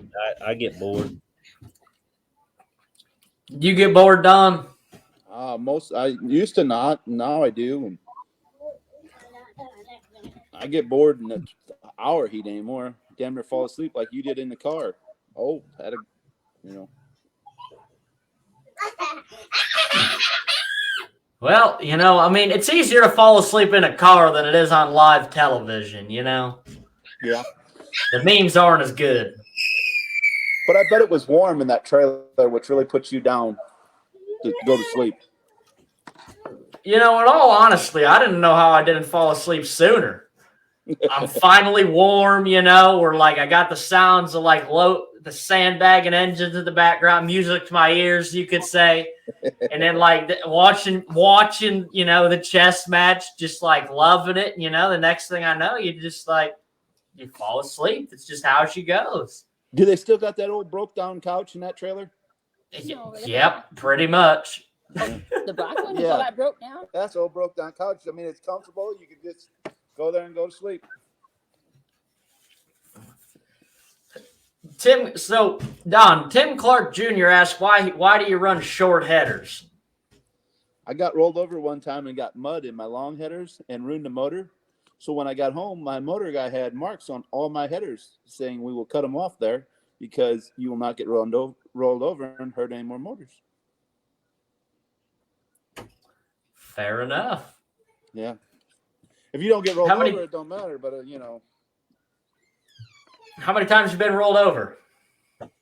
I get bored. You get bored, Don? I used to not. Now I do. And I get bored in the hour heat anymore. Damn near fall asleep like you did in the car. Oh, Well, I mean, it's easier to fall asleep in a car than it is on live television, Yeah. The memes aren't as good. But I bet it was warm in that trailer, which really puts you down to go to sleep. You know, in all honesty, I didn't know how I didn't fall asleep sooner. I'm finally warm, you know, or like I got the sounds of like the sandbagging engines in the background, music to my ears, you could say. And then like watching, you know, the chess match, just like loving it. You know, the next thing I know, you just like, you fall asleep. It's just how she goes. Do they still got that old broke down couch in that trailer? Yep, pretty much. The black one? Yeah. All that broke down? That's old broke down couch. I mean, it's comfortable. You can just go there and go to sleep. Tim Clark Jr. asked, why do you run short headers? I got rolled over one time and got mud in my long headers and ruined the motor. So when I got home, my motor guy had marks on all my headers saying we will cut them off there because you will not get rolled over and hurt any more motors. Fair enough. Yeah. If you don't get rolled over, it don't matter. But, you know. How many times have you been rolled over?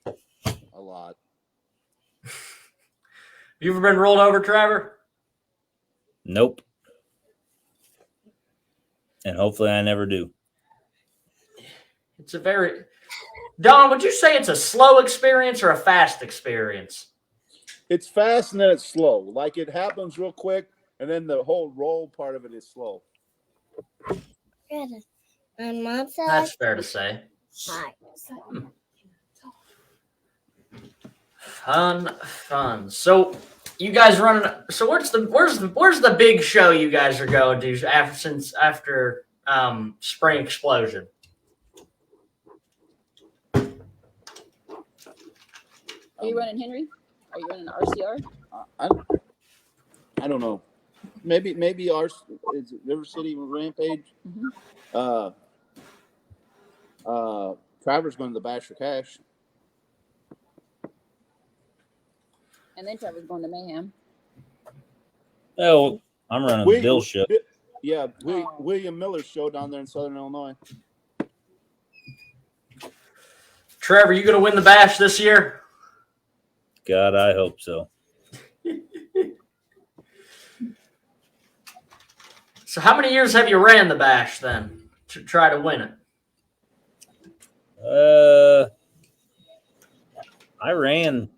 A lot. You ever been rolled over, Travor? Nope. And hopefully I never do. It's a very... Don, would you say it's a slow experience or a fast experience? It's fast and then it's slow. Like it happens real quick, and then the whole roll part of it is slow. On Mom's side. That's fair to say. Hi. Fun. So you guys running? So where's the big show you guys are going to after Spring Explosion? Are you running Henry? Are you running RCR? I don't know. Maybe ours is River City Rampage. Mm-hmm. Travor's going to the Bash for Cash. And then Trevor's going to Mayhem. Oh, I'm running the Bill show. Yeah, William Miller's show down there in Southern Illinois. Trevor, you going to win the Bash this year? God, I hope so. So how many years have you ran the Bash then to try to win it? I ran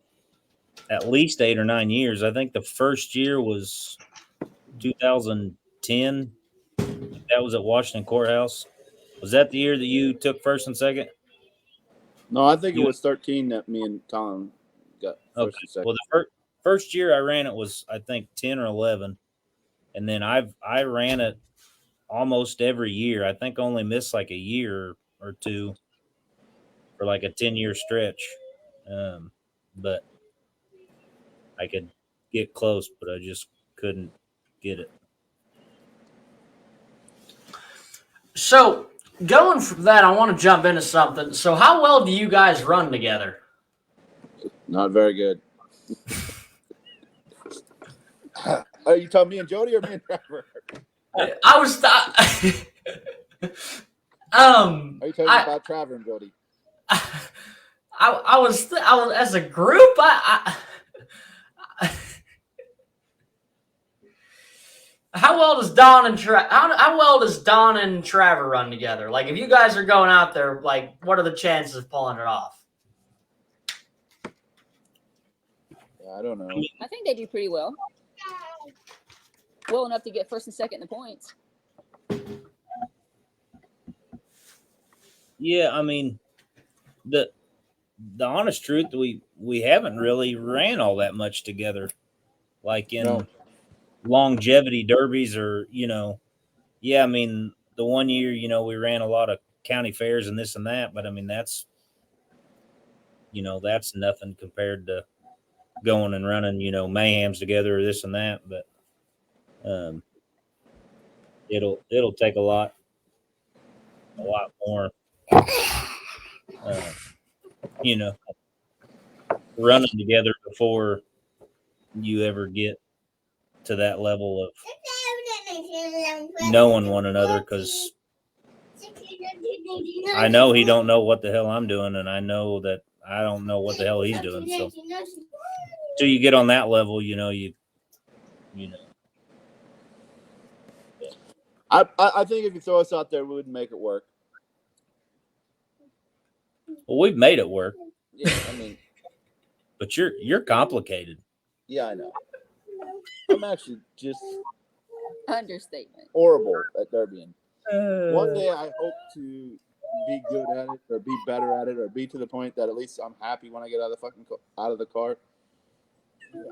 at least 8 or 9 years. I think the first year was 2010. That was at Washington Courthouse. Was that the year that you took first and second? No, I think it was 13 that me and Tom got first and second. Well, the first year I ran it was, I think, 10 or 11. And then I ran it almost every year. I think only missed like a year or two for like a 10-year stretch. But I could get close, but I just couldn't get it. So going from that, I want to jump into something. So how well do you guys run together? Not very good. Are you talking me and Jody or me and Travor? I was Are you talking about Travor and Jody? I was as a group. How well does Don and Travor run together? Like, if you guys are going out there, like, what are the chances of pulling it off? I don't know. I think they do pretty well. Well enough to get first and second in the points. Yeah, I mean, the honest truth, we haven't really ran all that much together, like in longevity derbies or, I mean, the one year, we ran a lot of county fairs and this and that, but I mean, that's nothing compared to going and running, mayhems together or this and that, but it'll take a lot more, running together before you ever get to that level of knowing one another, because I know he don't know what the hell I'm doing, and I know that I don't know what the hell he's doing. So till you get on that level, you know. I think if you throw us out there, we would make it work. Well, we've made it work, Yeah, I mean, but you're complicated. yeah, I know. I'm actually just Understatement. horrible at derbying. One day I hope to be good at it, or be better at it, or be to the point that at least I'm happy when I get out of the car.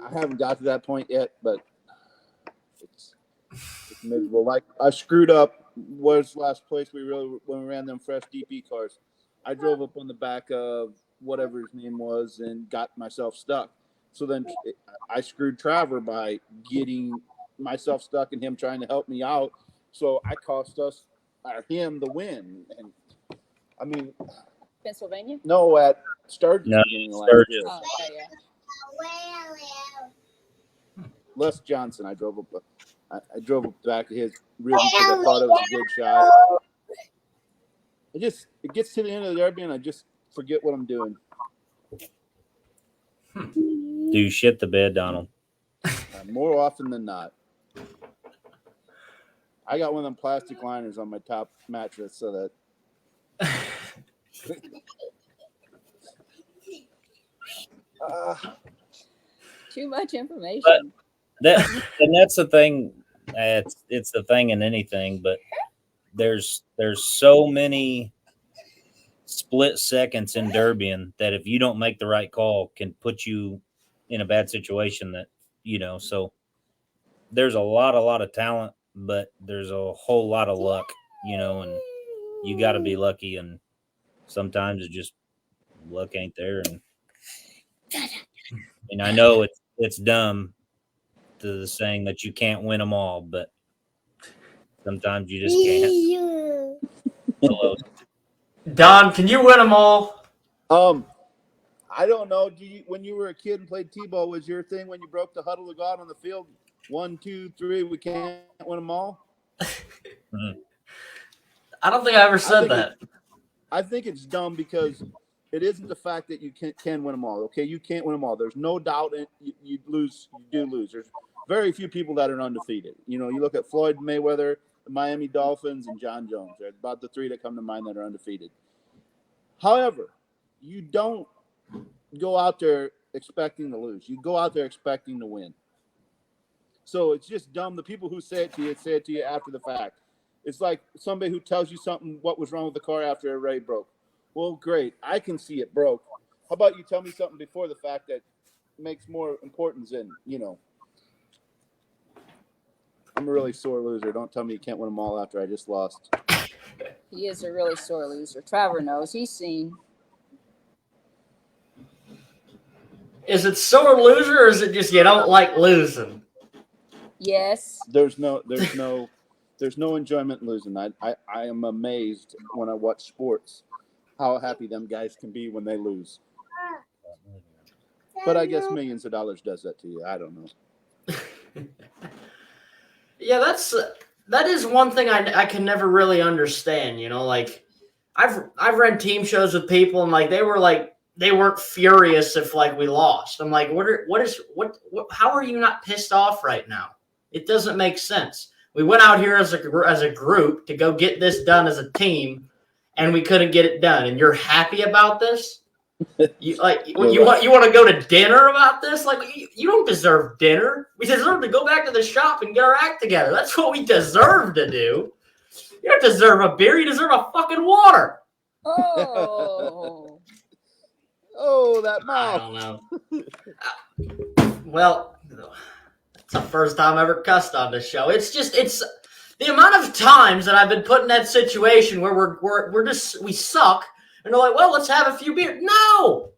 I haven't got to that point yet, but it's miserable. Like I screwed up. Was last place when we ran them fresh DP cars. I drove up on the back of whatever his name was and got myself stuck. So then I screwed Travor by getting myself stuck and him trying to help me out. So I cost him the win. And I mean, Pennsylvania? no, at Sturgis No, beginning of last Sturgis. year. Oh, okay, yeah. Les Johnson, I drove up the back of his really because I thought it was a good shot. It gets to the end of the derby and I just forget what I'm doing. Do you shit the bed, Donald? More often than not. I got one of them plastic liners on my top mattress so that Too much information. That's the thing. It's the thing in anything, but there's so many split seconds in derbying that if you don't make the right call can put you in a bad situation that, so there's a lot of talent, but there's a whole lot of luck, and you got to be lucky. And sometimes it just luck ain't there. And I know it's dumb to the saying that you can't win them all, but sometimes you just can't. Hello. Don, can you win them all? I don't know. When you were a kid and played T-ball, was your thing when you broke the huddle of God on the field? 1, 2, 3, we can't win them all. I don't think I ever said that. I think it's dumb because it isn't the fact that you can win them all. Okay, you can't win them all. There's no doubt you lose. You do lose. There's very few people that are undefeated. You look at Floyd Mayweather, the Miami Dolphins, and John Jones. They're about the three that come to mind that are undefeated. However, you don't go out there expecting to lose. You go out there expecting to win. So it's just dumb. The people who say it to you after the fact. It's like somebody who tells you something, what was wrong with the car after it already broke. Well, great. I can see it broke. How about you tell me something before the fact that makes more importance in, I'm a really sore loser. Don't tell me you can't win them all after I just lost. He is a really sore loser. Travor knows. He's seen. Is it sore loser or is it just you don't like losing? Yes. There's no enjoyment in losing. I am amazed when I watch sports how happy them guys can be when they lose. But I guess millions of dollars does that to you. I don't know. Yeah, that is one thing I can never really understand. Like I've read team shows with people and like they weren't furious if like we lost. I'm like, how are you not pissed off right now? It doesn't make sense. We went out here as a group to go get this done as a team, and we couldn't get it done. And you're happy about this? You want to go to dinner about this? Like you don't deserve dinner. We deserve to go back to the shop and get our act together. That's what we deserve to do. You don't deserve a beer. You deserve a fucking water. Oh. Oh, that mouth. I don't know. Well, it's the first time I ever cussed on this show. It's the amount of times that I've been put in that situation where we suck, and they're like, well, let's have a few beers. No,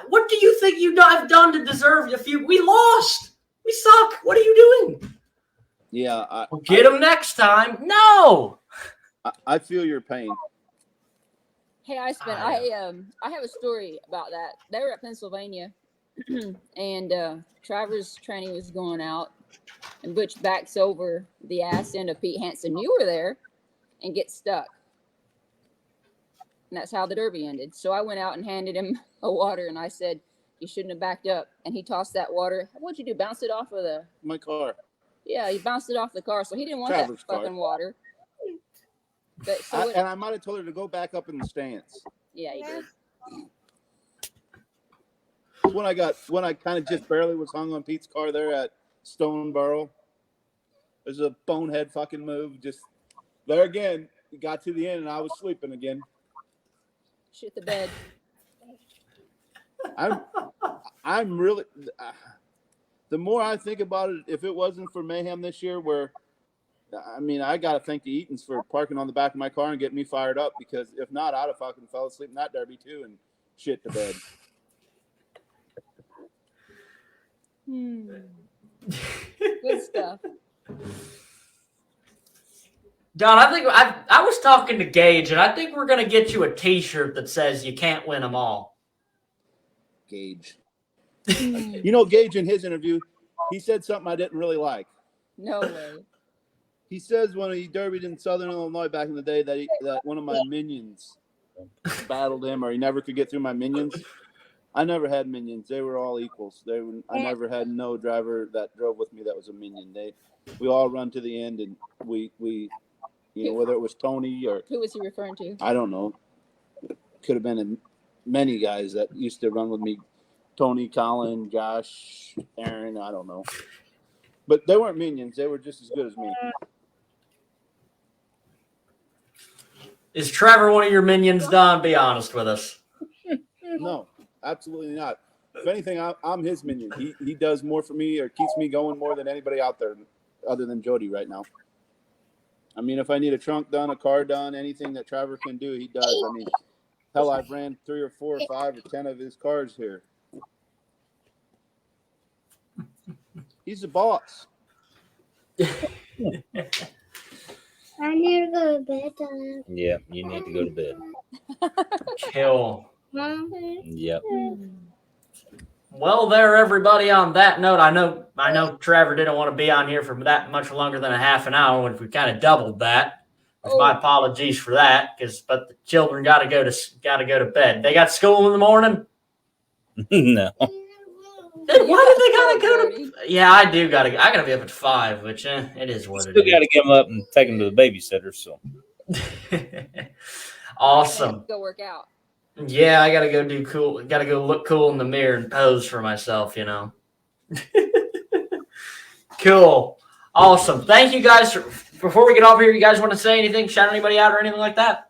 what do you think I've done to deserve a few? We lost. We suck. What are you doing? Yeah, Get them next time. No, I feel your pain. Hey, I have a story about that. They were at Pennsylvania, and Travor's tranny was going out, and Butch backs over the ass end of Pete Hansen. You were there, and gets stuck. And that's how the Derby ended. So I went out and handed him a water, and I said, "You shouldn't have backed up." And he tossed that water. What'd you do? Bounce it off of the? My car. Yeah, he bounced it off the car. So he didn't want Traver's that car. fucking water. But so And I might have told her to go back up in the stands. yeah, he did. When I kind of just barely was hung on Pete's car there at Stoneboro. It was a bonehead fucking move. Just there again, it got to the end and I was sleeping again. Shit the bed. I'm really. The more I think about it, if it wasn't for Mayhem this year, I got to thank the Eatons for parking on the back of my car and getting me fired up, because if not, I'd have fucking fell asleep in that Derby too and shit the bed. Good stuff. Don, I think I was talking to Gage, and I think we're gonna get you a T-shirt that says "You can't win them all." Gage. You know, Gage in his interview, he said something I didn't really like. No way. He says when he derbied in Southern Illinois back in the day that one of my minions battled him, or he never could get through my minions. I never had minions. They were all equals. I never had no driver that drove with me that was a minion. We all run to the end, and we whether it was Tony or Who was he referring to? I don't know. Could have been many guys that used to run with me. Tony, Colin, Josh, Aaron, I don't know. But they weren't minions. They were just as good as me. Is Travor one of your minions, Don? Be honest with us. No, absolutely not. If anything, I'm his minion. He does more for me or keeps me going more than anybody out there other than Jody right now. I mean, if I need a trunk done, a car done, anything that Travor can do, he does. I mean, hell, I've ran 3 or 4 or 5 or 10 of his cars here. He's the boss. I need to go to bed. Yeah, you need to go to bed. Kill. Mom. Yep. Well, there, everybody. On that note, I know Travor didn't want to be on here for that much longer than a half an hour. If we kind of doubled that, my apologies for that. But the children got to go to bed. They got school in the morning. No. Why do they gotta go to? Yeah, I gotta be up at 5, which it is what Still it got to get them up and take them to the babysitter. So is. Awesome. Go work out. Yeah, I gotta go do cool. Gotta go look cool in the mirror and pose for myself. Cool. Awesome. Thank you guys. Before we get off here, you guys want to say anything? Shout anybody out or anything like that?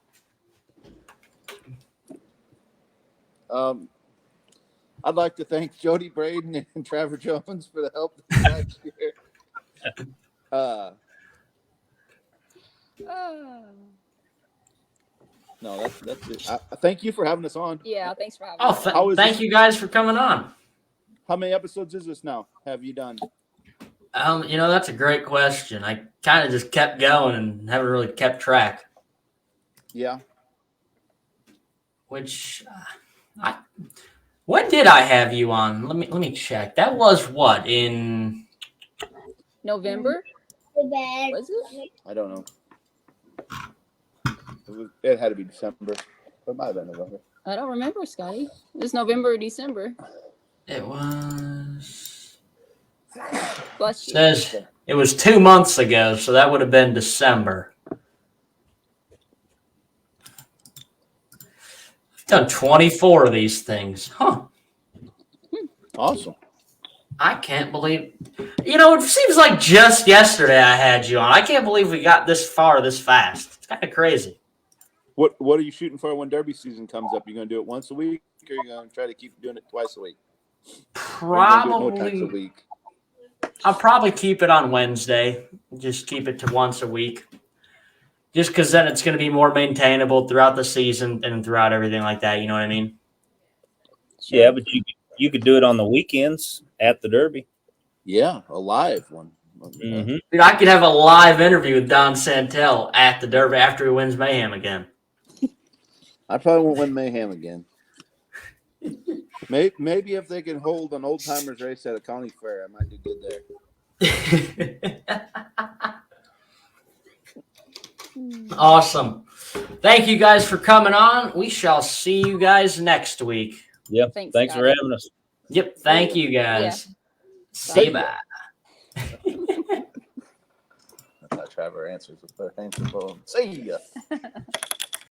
I'd like to thank Jody, Braden, and Travor Jones for the help last year. No, that's it. Thank you for having us on. Yeah, thanks for having Oh, me. thank you guys for coming on. How many episodes is this now? Have you done? That's a great question. I kind of just kept going and haven't really kept track. Yeah. Which, when did I have you on? Let me check. That was what in November? To bed. Was it? I don't know. It had to be December. It might have been November. I don't remember, Scotty. It was November or December. It was. Bless you. Says it was 2 months ago, so that would have been December. I've done 24 of these things. Huh. Awesome. I can't believe. It seems like just yesterday I had you on. I can't believe we got this far this fast. It's kind of crazy. What are you shooting for when Derby season comes up? You going to do it once a week, or you going to try to keep doing it twice a week? Probably. No times a week. I'll probably keep it on Wednesday. Just keep it to once a week. Just because then it's going to be more maintainable throughout the season and throughout everything like that. You know what I mean? yeah, but you could do it on the weekends at the Derby. Yeah, a live one. Mm-hmm. Dude, I could have a live interview with Don Santel at the Derby after he wins Mayhem again. I probably won't win Mayhem again. Maybe if they can hold an old timers race at a county fair, I might do good there. Awesome. Thank you guys for coming on. We shall see you guys next week. Yeah. Thanks, Thanks for Scotty. having us. Yep. Thank you guys. See you. Bye. That's how Travor answers with their hands above. See ya.